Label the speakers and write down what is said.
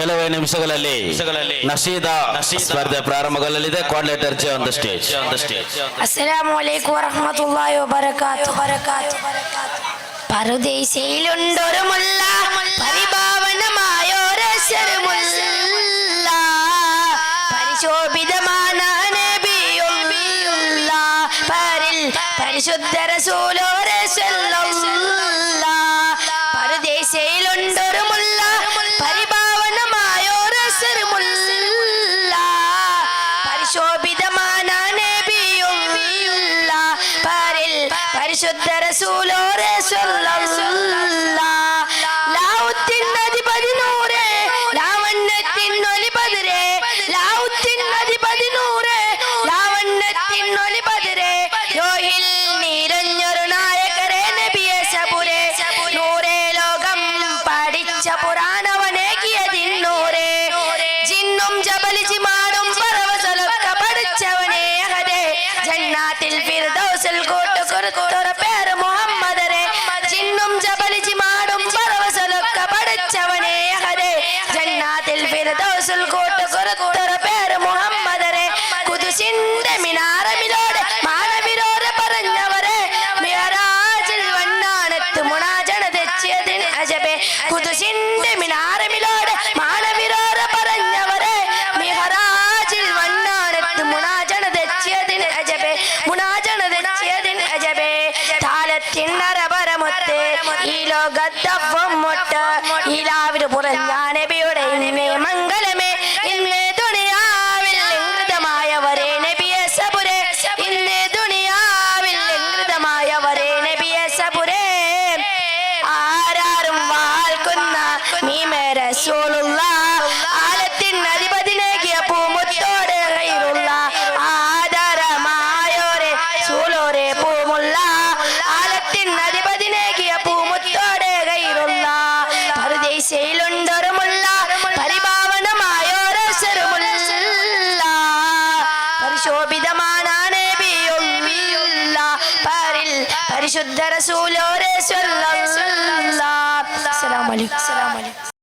Speaker 1: ಕೆಲವೇ ನಿಮಿಷಗಳಲ್ಲಿ ನಶೀದ ಸ್ಪರ್ಧೆ ಪ್ರಾರಂಭಗೊಳ್ಳಲಿದೆ. ಕೋಆರ್ಡಿನೇಟರ್ ಜೆ ಆನ್ ದ ಸ್ಟೇಜ್.
Speaker 2: അസ്സലാമു അലൈക്കും വറഹ്മത്തുള്ളാഹി വബറകാതുഹു. പറുദീസയിലുണ്ടൊരു മുല്ല, പരിഭാവനമായൊരശരമുല്ല, പരിശോഭിതമാണ് നബിയുള്ള പരിൽ പരിശുദ്ധ റസൂലോരെ സല്ലല്ലാഹ്. പറുദീസയിലുണ്ടൊരു മുല്ല, പരിഭാവനമായൊരശരമുല്ല, പരിശോഭിതമാണ് നബിയുള്ള പരിൽ പരിശുദ്ധ റസൂലോരെ സല്ലല്ലാഹ്. ലാവുത്തിനധിപതി നൂറേ, ലാവണ്യത്തിനൊലി ബദരേ, ലാവുത്തിനധിപതി നൂറേ, ലാവണ്യത്തിനൊലി ബദരേ, യോഹിൽ നിറഞ്ഞൊരു നായകരെ നബിയെ സബുരേ, നൂറേ ലോകം പഠിച്ച പുരാണവനേകിയതിന്നൂരേ, ജിന്നും ജബലിജിമാടും പരവസലൊക്കെ പഠിച്ചവനെ അഹദേ, ജന്നാത്തിൽ ഫിർദൗസിൽ കൂട്ടുകൊടുത്തൊരു പേര് മുഹമ്മദരെ, ജിന്നും ജബലിജിമാടും പരവസലൊക്കെ പഠിച്ചവനെ അഹദേ, ജന്നാത്തിൽ ഫിർദൗസിൽ കൂട്ടുകൊടുത്തൊരു പേര് മുഹമ്മദരെ, ഖുദ്സിന്റെ മിനാരമിലോട് മാനവിരോട് പറഞ്ഞവരെ, മിഅ്റാജിൽ വണ്ണാനത്ത് മുനാജണ തെച്ചിയതിൻ അജബേ, ഖുദ്സിന്റെ മിനാരമിലോട് മാനവിരോട് പറഞ്ഞവരെ, മിഅ്റാജിൽ വണ്ണാനത്ത് മുനാജണ തെച്ചിയതിൻ അജബേ, മുനാജണ തെച്ചിയതിൻ അജബേ. താലത്തിനരപരമൊത്ത് ഈ ലോകത്തപ്പം മുട്ട്, ഈ ലാവിന് പുറഞ്ഞ നബിയുടെ ഇന്നേ മംഗലമേ, ഇന്നേ ദുനിയാവിൽ ലംഘിതമായവരെ നബിയെ സബുരേ, ഇന്നേ ദുനിയാവിൽ ലംഘിതമായവരെ നബിയെ സബുരേ. ആരാരും വാൽക്കുന്ന മീമേ റസൂലുള്ളാഹ്, ആലത്തിൻ അധിപതിനേകിയ പൂമുത്തോടെ ഗൈറുള്ള, ആദരമായോരെ സൂലോരെ പൂമുള്ള, ആലത്തിൻ അധിപതിനേകിയ പൂമുത്തോടെ ഗൈറുള്ള, പറുദീസയിലുണ്ടൊരു മുല്ല, പരിഭാവനമായൊരശരമുല്ല, പരിശോഭിതമാണ് നബിയുള്ള പരിൽ പരിശുദ്ധ റസൂലോരെ സല്ലല്ലാഹ്. അസ്സലാമു അലൈക്കും.